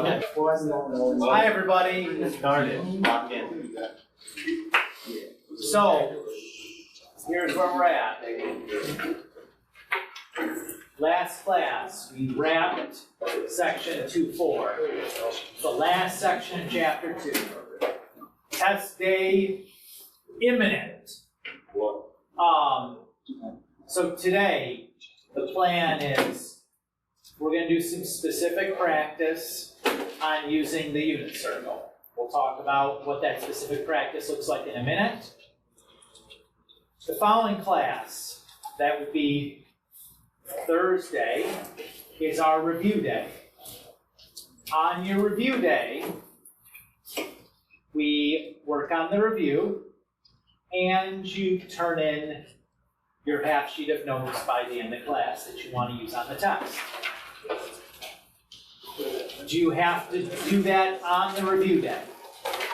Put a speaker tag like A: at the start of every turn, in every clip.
A: Hi, everybody. Started. Lock in. So, here's where we're at. Last class, we wrapped section 2.4. The last section in chapter 2. Test day imminent. So today, the plan is we're going to do some specific practice on using the unit circle. We'll talk about what that specific practice looks like in a minute. The following class, that would be Thursday, is our review day. On your review day, we work on the review, and you turn in your half sheet of notes by the end of class that you want to use on the test. Do you have to do that on the review day?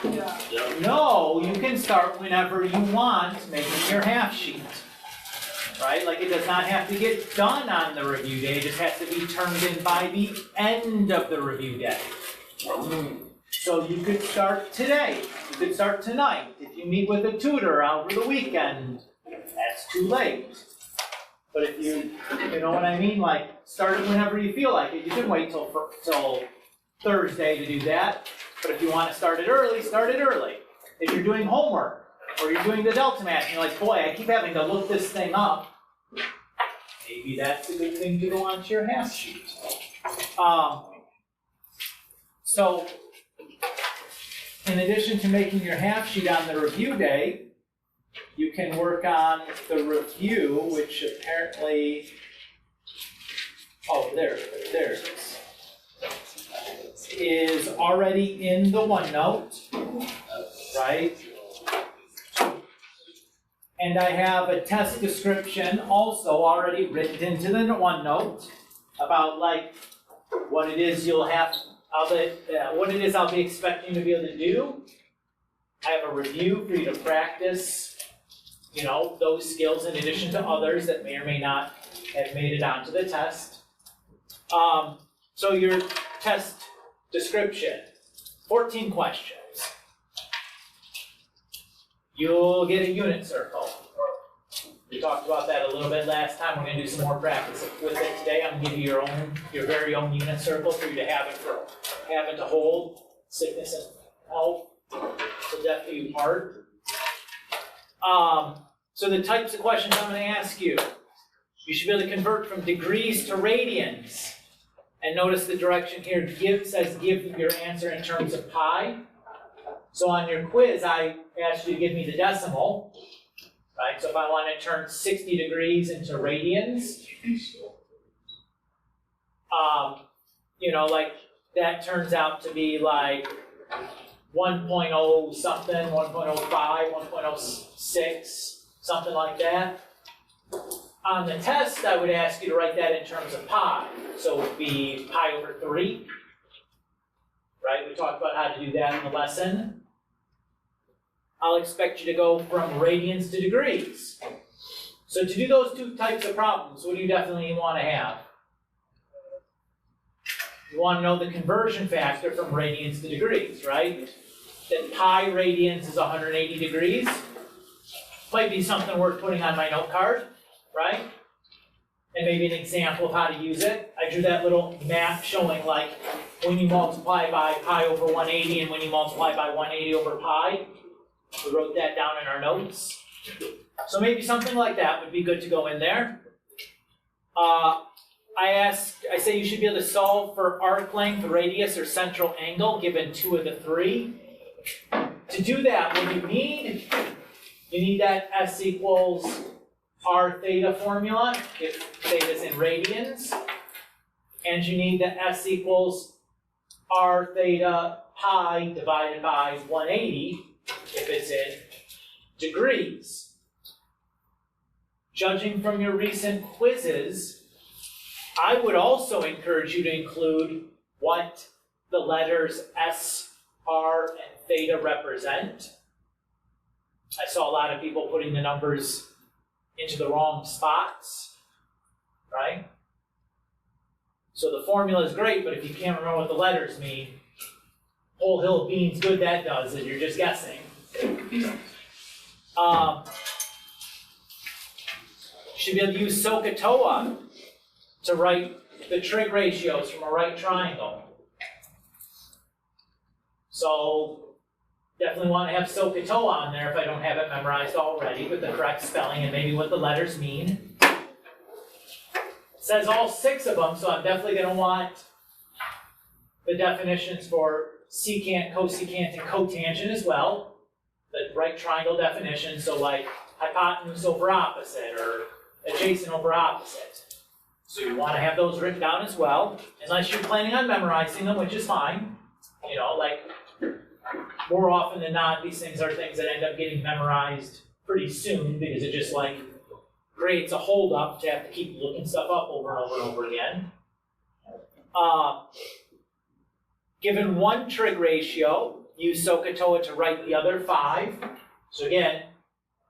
B: Yeah.
A: No, you can start whenever you want making your half sheet. Right? Like, it does not have to get done on the review day, it just has to be turned in by the end of the review day. So you could start today, you could start tonight. If you meet with a tutor over the weekend, that's too late. But if you know what I mean, like, start it whenever you feel like it. You can wait till Thursday to do that. But if you want to start it early, start it early. If you're doing homework, or you're doing the delta math, and you're like, boy, I keep having to look this thing up, maybe that's a good thing to go onto your half sheet. So, in addition to making your half sheet on the review day, you can work on the review, which apparently, there it is already in the OneNote, right? And I have a test description also already written into the OneNote about like what it is what it is I'll be expecting to be able to do. I have a review for you to practice, those skills in addition to others that may or may not have made it onto the test. So your test description, 14 questions. You'll get a unit circle. We talked about that a little bit last time. We're going to do some more practice with it today. I'm going to give you your very own unit circle for you to have it to hold sickness and health, so death do you part. So the types of questions I'm going to ask you. You should be able to convert from degrees to radians. And notice the direction here says give your answer in terms of pi. So on your quiz, I asked you to give me the decimal, right? So if I want to turn 60 degrees into radians, like that turns out to be like 1.0 something, 1.05, 1.06, something like that. On the test, I would ask you to write that in terms of pi. So it would be pi over 3, right? We talked about how to do that in the lesson. I'll expect you to go from radians to degrees. So to do those two types of problems, what do you definitely want to have? You want to know the conversion factor from radians to degrees, right? That pi radians is 180 degrees. Might be something worth putting on my note card, right? And maybe an example of how to use it. I drew that little map showing like when you multiply by pi over 180 and when you multiply by 180 over pi. We wrote that down in our notes. So maybe something like that would be good to go in there. I say you should be able to solve for arc length, radius, or central angle given 2 of the 3. To do that, what you need that S equals R theta formula, if theta is in radians. And you need the S equals R theta pi divided by 180, if it's in degrees. Judging from your recent quizzes, I would also encourage you to include what the letters S, R, and theta represent. I saw a lot of people putting the numbers into the wrong spots, right? So the formula is great, but if you can't remember what the letters mean, whole hill of beans, good that does, and you're just guessing. Should be able to use SOHCAHTOA to write the trig ratios from a right triangle. So definitely want to have SOHCAHTOA on there if I don't have it memorized already with the correct spelling and maybe what the letters mean. It says all 6 of them, so I'm definitely going to want the definitions for secant, cosecant, and cotangent as well. The right triangle definition, so like hypotenuse over opposite or adjacent over opposite. So you want to have those written down as well, unless you're planning on memorizing them, which is fine. You know, like more often than not, these things are things that end up getting memorized pretty soon because it just like creates a hold up to have to keep looking stuff up over and over and over again. Given one trig ratio, use SOHCAHTOA to write the other 5. So again,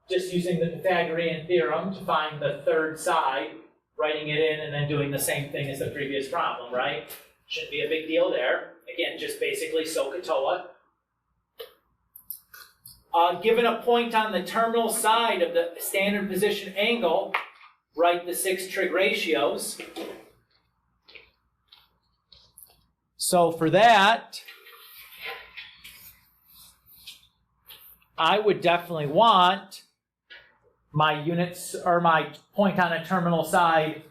A: just using the Pythagorean theorem to find the third side, writing it in and then doing the same thing as the previous problem, right? Shouldn't be a big deal there. Again, just basically SOHCAHTOA. Given a point on the terminal side of the standard position angle, write the 6 trig ratios. So for that, I would definitely want my units or my point on a terminal side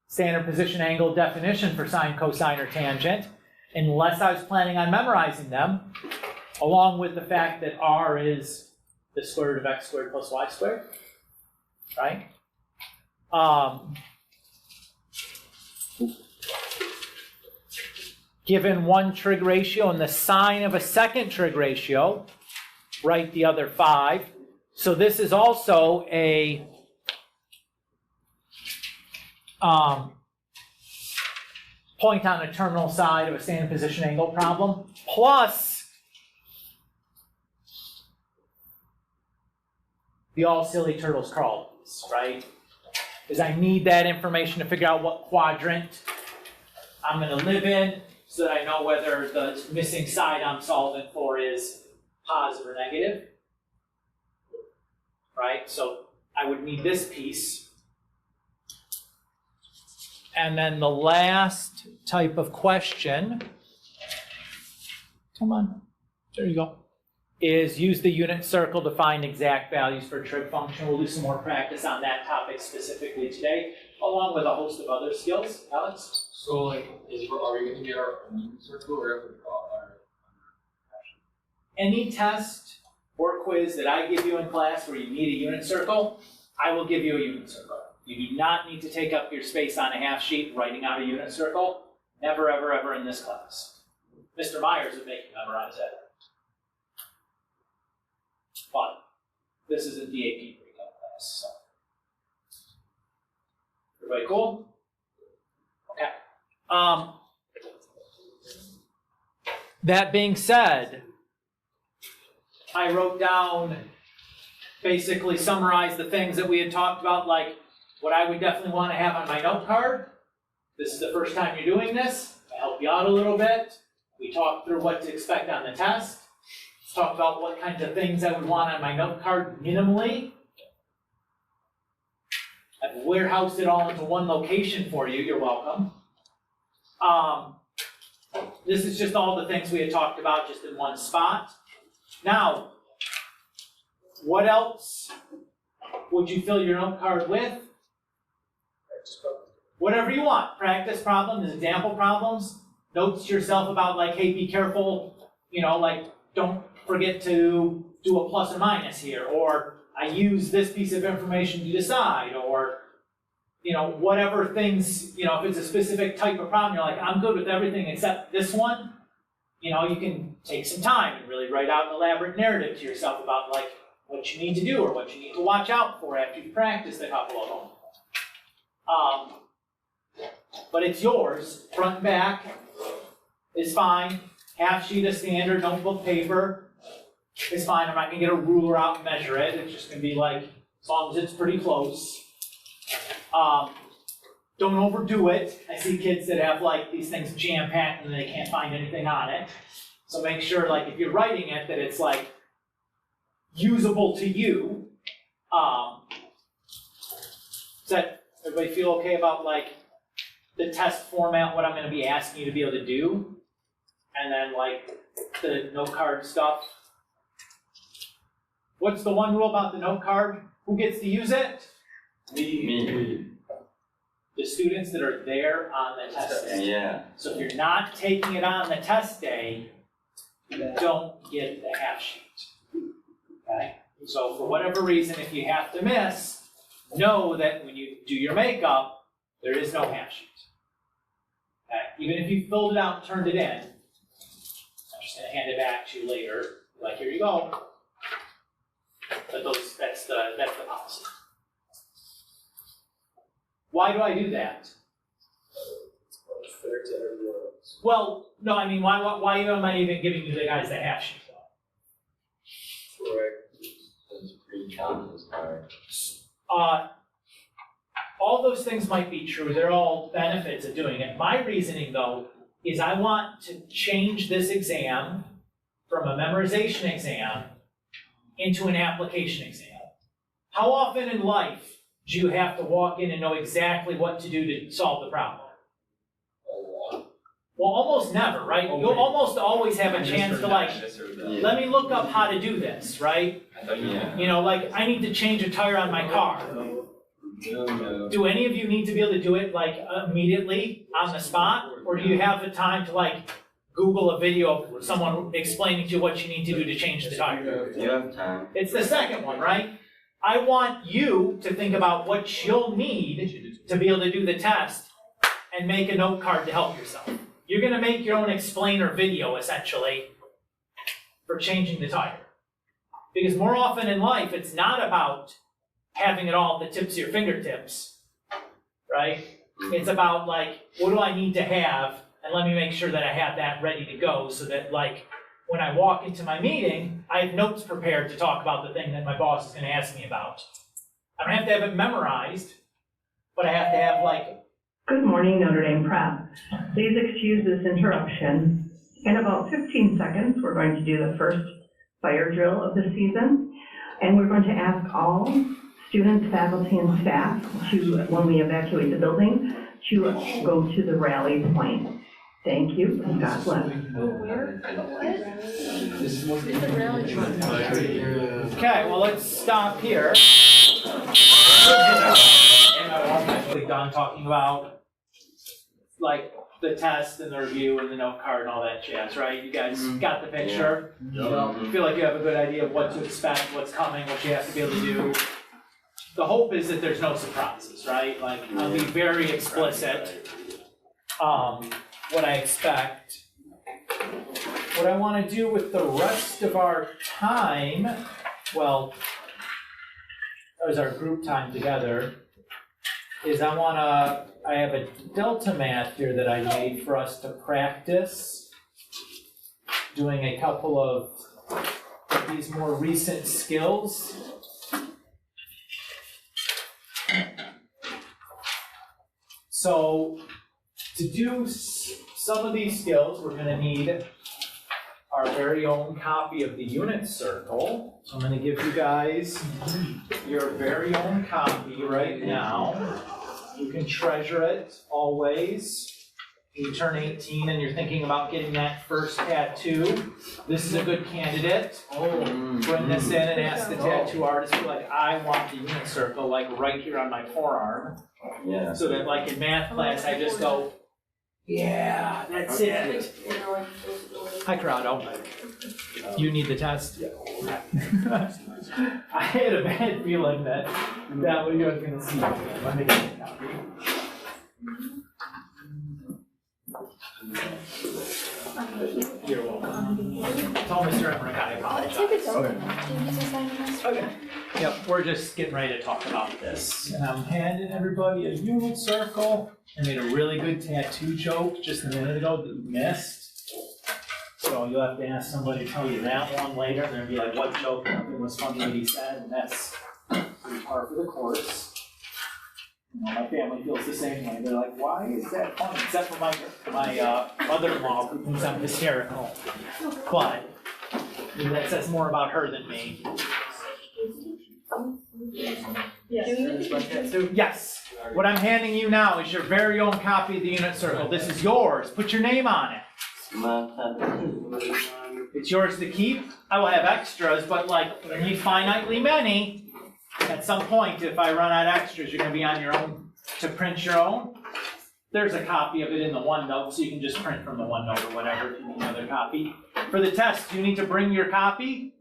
A: standard position angle definition for sine, cosine, or tangent, unless I was planning on memorizing them, along with the fact that r is the square root of x squared plus y squared, right? Given one trig ratio and the sine of a second trig ratio, write the other 5. So this is also a point on a terminal side of a standard position angle problem, plus the all silly turtles crawl piece, right? Because I need that information to figure out what quadrant I'm going to live in so that I know whether the missing side I'm solving for is positive or negative, right? So I would need this piece. And then the last type of question, come on, there you go, is use the unit circle to find exact values for a trig function. We'll do some more practice on that topic specifically today, along with a host of other skills. Alex?
B: So, like, are we going to get our own circle or have we got our?
A: Any test or quiz that I give you in class where you need a unit circle, I will give you a unit circle. You do not need to take up your space on a half sheet writing out a unit circle. Never, ever, ever in this class. Mr. Myers would make you memorize it. But this is a DAP breakout class, so. Everybody cool? Okay. That being said, I wrote down, basically summarized the things that we had talked about, like what I would definitely want to have on my note card. This is the first time you're doing this. I help you out a little bit. We talked through what to expect on the test. Let's talk about what kinds of things I would want on my note card minimally. I've warehoused it all into one location for you. You're welcome. This is just all the things we had talked about just in one spot. Now, what else would you fill your note card with? Whatever you want. Practice problems, example problems, notes to yourself about like, hey, be careful, you know, like don't forget to do a plus or minus here, or I use this piece of information to decide, or, you know, whatever things, you know, if it's a specific type of problem, you're like, I'm good with everything except this one, you know, you can take some time and really write out an elaborate narrative to yourself about like what you need to do or what you need to watch out for after you've practiced a couple of them. But it's yours, front and back is fine. Half sheet of standard notebook paper is fine. I'm not gonna get a ruler out and measure it. It's just gonna be like, as long as it's pretty close. don't overdo it. I see kids that have like these things jam-packed and they can't find anything on it. So make sure, like, if you're writing it, that it's like usable to you. Does that, everybody feel okay about like the test format, what I'm gonna be asking you to be able to do? And then like the note card stuff? What's the one rule about the note card? Who gets to use it?
C: Me.
A: The students that are there on the test day.
C: Yeah.
A: So if you're not taking it on the test day, you don't get the half sheet. Okay? So for whatever reason, if you have to miss, know that when you do your makeup, there is no half sheet. Okay? Even if you filled it out and turned it in, I'm just gonna hand it back to you later. Like, here you go. But that's the policy. Why do I do that?
B: Fair to everyone else.
A: Well, no, I mean, why am I even giving you the guys the half sheet though?
B: Correct.
C: It's pretty common, sorry.
A: All those things might be true, they're all benefits of doing it. My reasoning though, is I want to change this exam from a memorization exam into an application exam. How often in life do you have to walk in and know exactly what to do to solve the problem? Well, almost never, right? You'll almost always have a chance to like, let me look up how to do this, right?
C: Yeah.
A: You know, like, I need to change a tire on my car.
C: No.
A: Do any of you need to be able to do it like immediately on the spot? Or do you have the time to like Google a video of someone explaining to you what you need to do to change the tire?
C: You have time.
A: It's the second one, right? I want you to think about what you'll need to be able to do the test and make a note card to help yourself. You're gonna make your own explainer video essentially for changing the tire. Because more often in life, it's not about having it all at the tips of your fingertips, right? It's about like, what do I need to have? And let me make sure that I have that ready to go so that like, when I walk into my meeting, I have notes prepared to talk about the thing that my boss is gonna ask me about. I don't have to have it memorized, but I have to have like.
D: Good morning, Notre Dame Prep. Please excuse this interruption. In about 15 seconds, we're going to do the first fire drill of the season. And we're going to ask all students, faculty, and staff to, when we evacuate the building, to go to the rally point. Thank you, and God bless.
A: Okay, well, let's stop here. And I'm actually done talking about like the test and the review and the note card and all that jazz, right? You guys got the picture? Feel like you have a good idea of what to expect, what's coming, what you have to be able to do. The hope is that there's no surprises, right? Like, I'll be very explicit, what I expect. What I want to do with the rest of our time, well, as our group time together, is I have a Delta math here that I made for us to practice doing a couple of these more recent skills. So to do some of these skills, we're gonna need our very own copy of the unit circle. So I'm gonna give you guys your very own copy right now. You can treasure it always. You turn 18 and you're thinking about getting that first tattoo. This is a good candidate. Bring this in and ask the tattoo artist, be like, I want the unit circle like right here on my forearm.
C: Yeah.
A: So that like in math class, I just go, yeah, that's it. Hi, Corrado. You need the test? Yeah. I had a bad feeling that what you was gonna see. Let me get it now. You're welcome. Tell Mr. Emmerich I apologize. Okay. Yep, we're just getting ready to talk about this. And I'm handing everybody a unit circle. I made a really good tattoo joke just a minute ago that you missed. So you'll have to ask somebody to tell you that one later, and they'll be like, what joke? Nothing was funny what he said, and that's par for the course. My family feels the same way. They're like, why is that funny? Except for my mother-in-law, who thinks I'm hysterical. But that says more about her than me. Yes. What I'm handing you now is your very own copy of the unit circle. This is yours. Put your name on it. It's yours to keep. I will have extras, but like, you need finitely many. At some point, if I run out of extras, you're going to be on your own to print your own. There's a copy of it in the OneNote, so you can just print from the OneNote or whatever if you need another copy. For the test, do you need to bring your copy?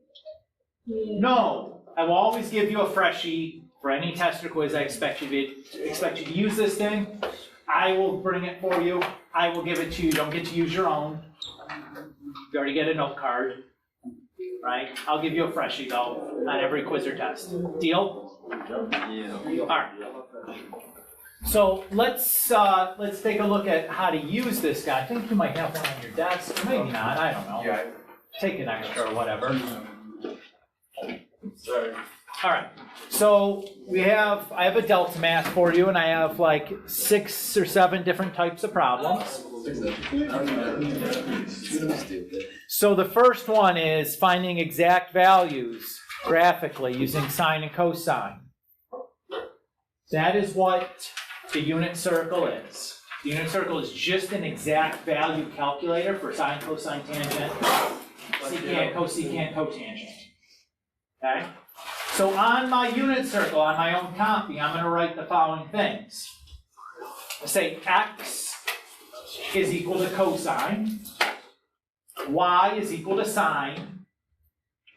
A: No. I will always give you a freshie for any test or quiz. I expect you to use this thing. I will bring it for you. I will give it to you. You don't get to use your own. You already get a note card. Right? I'll give you a freshie though on every quiz or test. Deal?
C: Yeah.
A: All right. So let's take a look at how to use this guy. I think you might have one on your desk, maybe not. I don't know.
B: Yeah.
A: Take an extra or whatever.
B: Sorry.
A: All right. So I have a delta math for you, and I have like 6 or 7 different types of problems. So the first one is finding exact values graphically using sine and cosine. That is what the unit circle is. The unit circle is just an exact value calculator for sine, cosine, tangent, secant, cosecant, cotangent. Okay? So on my unit circle, on my own copy, I'm going to write the following things. I'll say x is equal to cosine, y is equal to sine,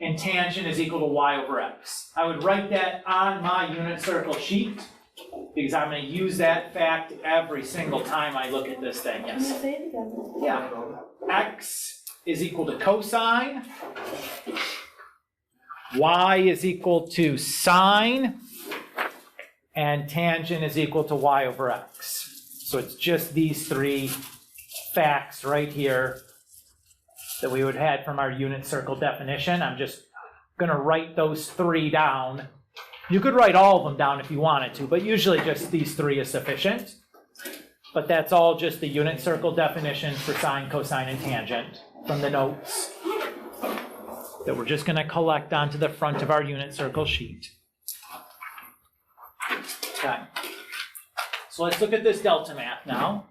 A: and tangent is equal to y over x. I would write that on my unit circle sheet because I'm going to use that fact every single time I look at this thing. Yes?
E: Say it again.
A: Yeah. X is equal to cosine, y is equal to sine, and tangent is equal to y over x. So it's just these 3 facts right here that we would have had from our unit circle definition. I'm just going to write those 3 down. You could write all of them down if you wanted to, but usually just these 3 is sufficient. But that's all just the unit circle definitions for sine, cosine, and tangent from the notes that we're just going to collect onto the front of our unit circle sheet. Okay. So let's look at this delta math now.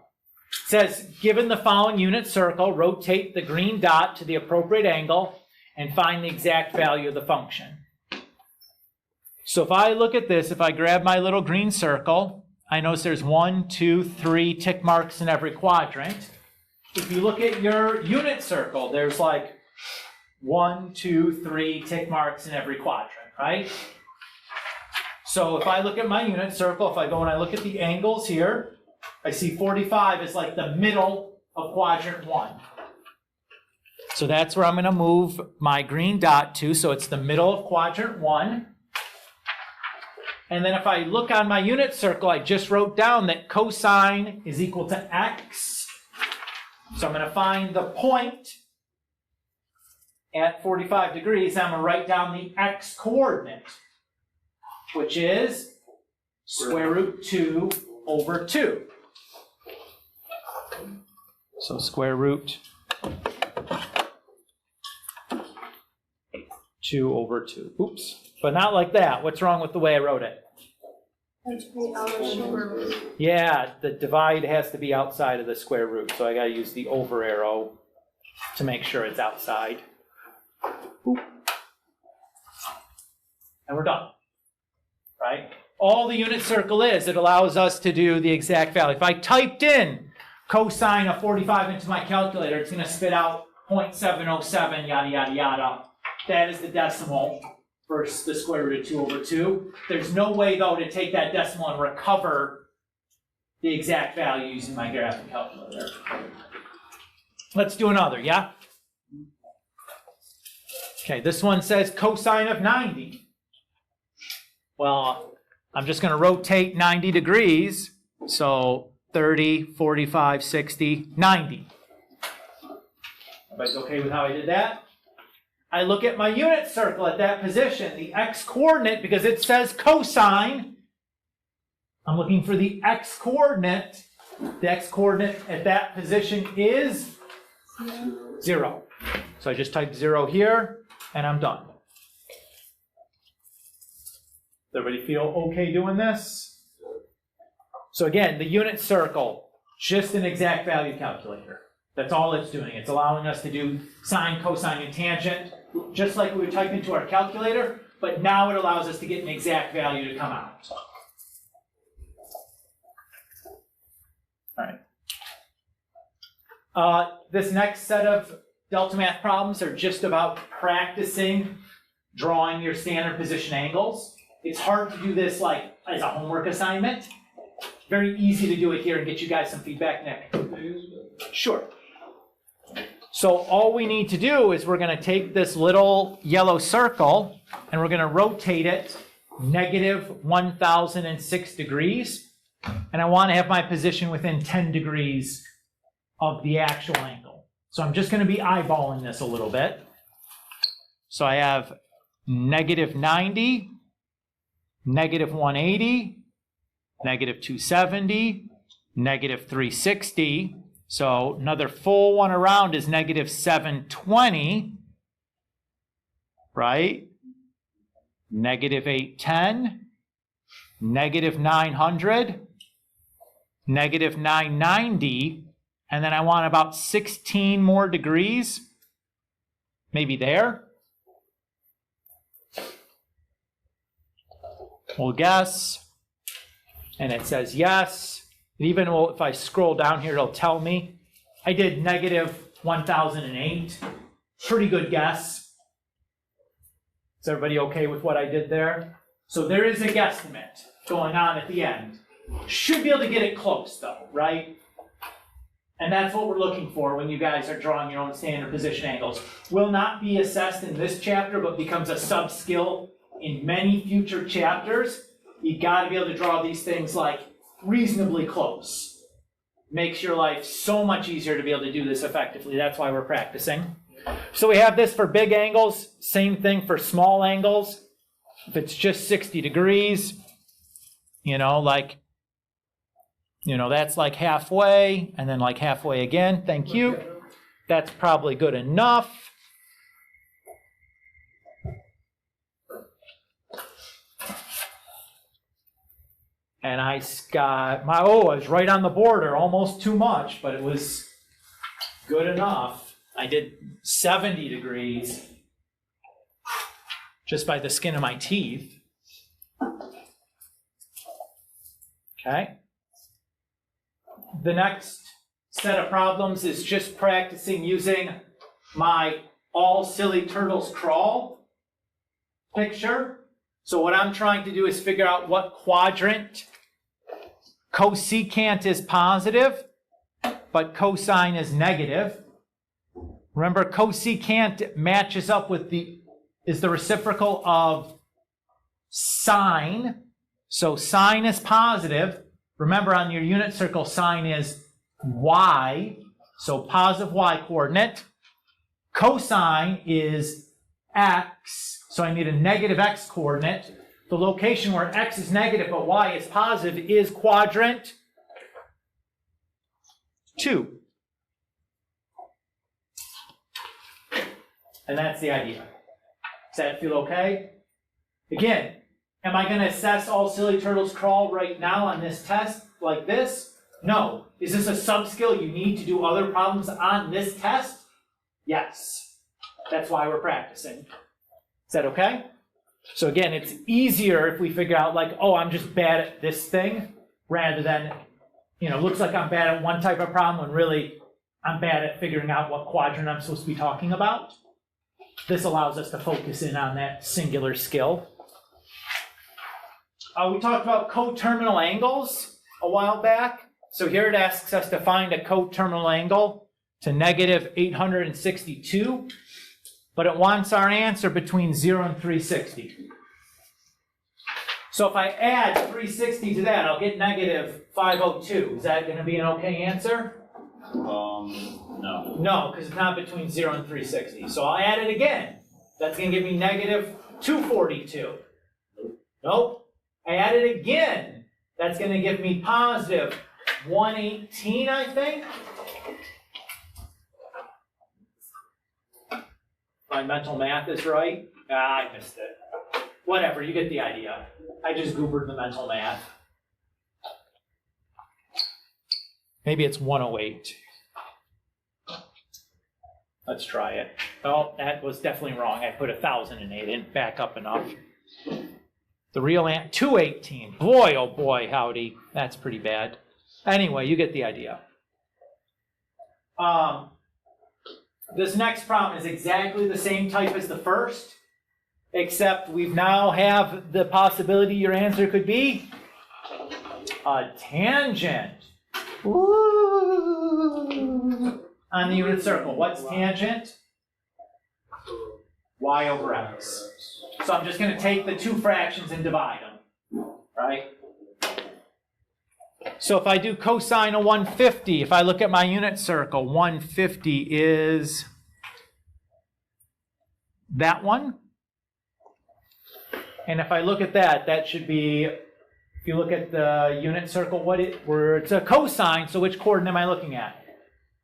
A: It says, given the following unit circle, rotate the green dot to the appropriate angle and find the exact value of the function. So if I look at this, if I grab my little green circle, I notice there's 1, 2, 3 tick marks in every quadrant. If you look at your unit circle, there's like 1, 2, 3 tick marks in every quadrant, right? So if I look at my unit circle, if I go and I look at the angles here, I see 45 is like the middle of quadrant 1. So that's where I'm going to move my green dot to, so it's the middle of quadrant 1. And then if I look on my unit circle, I just wrote down that cosine is equal to x. So I'm going to find the point at 45 degrees. I'm going to write down the x coordinate, which is square root 2 over 2. So square root 2 over 2. Oops. But not like that. What's wrong with the way I wrote it? Yeah, the divide has to be outside of the square root. So I got to use the over arrow to make sure it's outside. Oop. And we're done. Right? All the unit circle is, it allows us to do the exact value. If I typed in cosine of 45 into my calculator, it's going to spit out 0.707, yada, yada, yada. That is the decimal versus the square root of 2 over 2. There's no way, though, to take that decimal and recover the exact value using my graphic calculator. Let's do another, yeah? Okay, this one says cosine of 90. Well, I'm just going to rotate 90 degrees, so 30, 45, 60, 90. Everybody's okay with how I did that? I look at my unit circle at that position, the x-coordinate, because it says cosine I'm looking for the x-coordinate. The x-coordinate at that position is 0. So I just type 0 here, and I'm done. Does everybody feel okay doing this? So again, the unit circle, just an exact value calculator. That's all it's doing. It's allowing us to do sine, cosine, and tangent, just like we would type into our calculator, but now it allows us to get an exact value to come out. All right. This next set of delta math problems are just about practicing drawing your standard position angles. It's hard to do this like as a homework assignment. Very easy to do it here and get you guys some feedback, Nick. Sure. So all we need to do is we're going to take this little yellow circle and we're going to rotate it negative 1006 degrees. And I want to have my position within 10 degrees of the actual angle. So I'm just going to be eyeballing this a little bit. So I have negative 90, negative 180, negative 270, negative 360. So another full one around is negative 720, right? Negative 810, negative 900, negative 990, and then I want about 16 more degrees, maybe there. We'll guess, and it says yes. Even if I scroll down here, it'll tell me. I did negative 1008. Pretty good guess. Is everybody okay with what I did there? So there is a guesstimate going on at the end. Should be able to get it close though, right? And that's what we're looking for when you guys are drawing your own standard position angles. Will not be assessed in this chapter, but becomes a sub-skill in many future chapters. You gotta be able to draw these things like reasonably close. Makes your life so much easier to be able to do this effectively. That's why we're practicing. So we have this for big angles, same thing for small angles. If it's just 60 degrees, that's like halfway, and then like halfway again. Thank you. That's probably good enough. And I got I was right on the border, almost too much, but it was good enough. I did 70 degrees just by the skin of my teeth. Okay. The next set of problems is just practicing using my all silly turtles crawl picture. So what I'm trying to do is figure out what quadrant cosecant is positive, but cosine is negative. Remember, cosecant matches up with is the reciprocal of sine. So sine is positive. Remember, on your unit circle, sine is y, so positive y coordinate. Cosine is x, so I need a negative x coordinate. The location where x is negative but y is positive is quadrant 2. And that's the idea. Does that feel okay? Again, am I going to assess all silly turtles crawl right now on this test like this? No. Is this a sub-skill you need to do other problems on this test? Yes. That's why we're practicing. Is that okay? So again, it's easier if we figure out like, oh, I'm just bad at this thing, rather than, looks like I'm bad at one type of problem when really I'm bad at figuring out what quadrant I'm supposed to be talking about. This allows us to focus in on that singular skill. We talked about coterminal angles a while back. So here it asks us to find a coterminal angle to negative 862, but it wants our answer between 0 and 360. So if I add 360 to that, I'll get negative 502. Is that going to be an okay answer?
C: No.
A: No, because it's not between 0 and 360. So I'll add it again. That's going to give me negative 242. Nope. I add it again. That's gonna give me positive 118, I think. My mental math is right. I missed it. Whatever, you get the idea. I just goobered the mental math. Maybe it's 108. Let's try it. Oh, that was definitely wrong. I put 1,008 in, back up enough. The real 218. Boy, oh boy, howdy. That's pretty bad. Anyway, you get the idea. This next problem is exactly the same type as the first, except we now have the possibility your answer could be a tangent. Ooh. On the unit circle, what's tangent? Y over x. So I'm just going to take the two fractions and divide them, right? So if I do cosine of 150, if I look at my unit circle, 150 is that one. And if I look at that, that should be, if you look at the unit circle, where it's a cosine, so which coordinate am I looking at?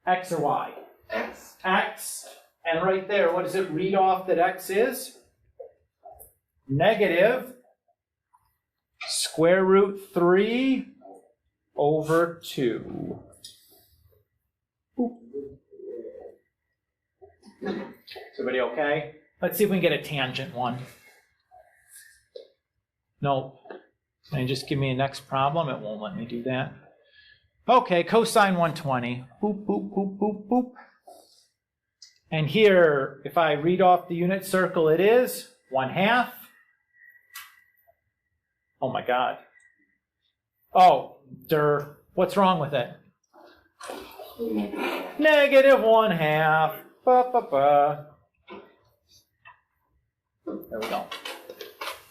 A: X or Y?
B: X.
A: X. And right there, what does it read off that X is? Negative square root 3 over 2. Boop. Is everybody okay? Let's see if we can get a tangent one. No. Can you just give me a next problem? It won't let me do that. Okay, cosine 120. Boop, boop, boop, boop, boop. And here, if I read off the unit circle, it is 1/2. Oh my God. Oh, what's wrong with it? Negative 1/2. Ba, ba, ba. There we go.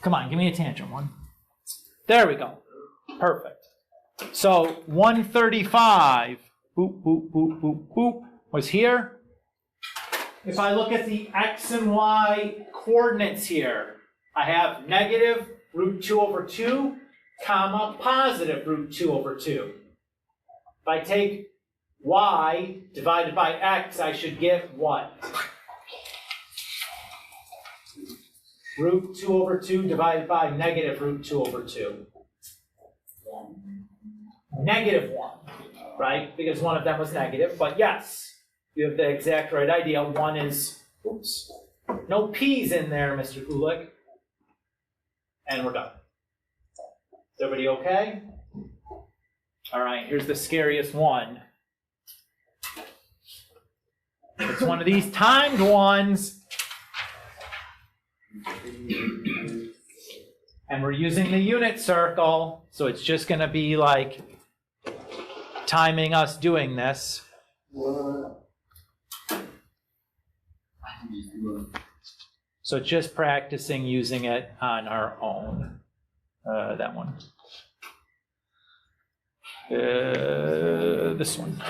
A: Come on, give me a tangent one. There we go. Perfect. So 135, boop, boop, boop, boop, boop, was here. If I look at the x and y coordinates here, I have negative root 2 over 2, comma, positive root 2 over 2. If I take y divided by x, I should get what? Root 2 over 2 divided by negative root 2 over 2. Negative 1, right? Because one of them was negative, but yes, you have the exact right idea. One is, oops, no p's in there, Mr. Kulik. And we're done. Is everybody okay? All right, here's the scariest one. It's one of these timed ones. And we're using the unit circle, so it's just going to be like timing us doing this. So just practicing using it on our own. That one. This one.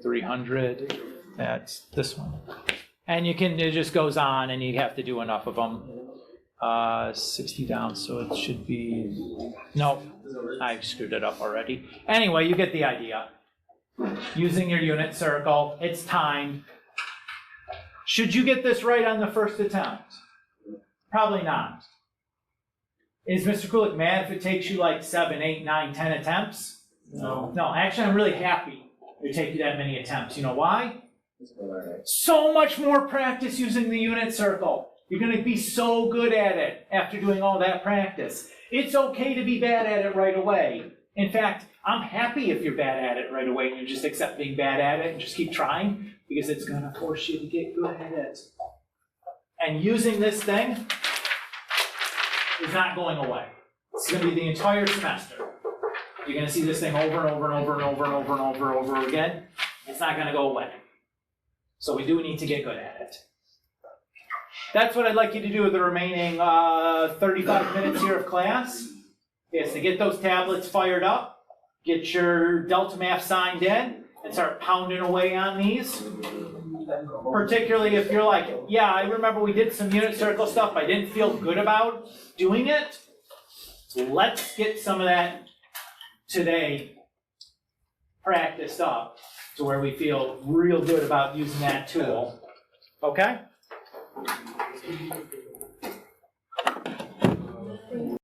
A: 300. That's this one. And it just goes on, and you have to do enough of them. 60 down, so it should be, no, I screwed it up already. Anyway, you get the idea. Using your unit circle, it's timed. Should you get this right on the first attempt? Probably not. Is Mr. Kulik mad if it takes you like 7, 8, 9, 10 attempts?
B: No.
A: No, actually, I'm really happy it take you that many attempts. You know why? So much more practice using the unit circle. You're going to be so good at it after doing all that practice. It's okay to be bad at it right away. In fact, I'm happy if you're bad at it right away and you just accept being bad at it and just keep trying, because it's going to force you to get good at it. And using this thing is not going away. It's going to be the entire semester. You're going to see this thing over and over and over and over and over and over and over again. It's not going to go away. So we do need to get good at it. That's what I'd like you to do with the remaining 35 minutes here of class, is to get those tablets fired up, get your Delta Math signed in, and start pounding away on these. Particularly if you're like, yeah, I remember we did some unit circle stuff, I didn't feel good about doing it. let's get some of that today practiced up to where we feel real good about using that tool. Okay?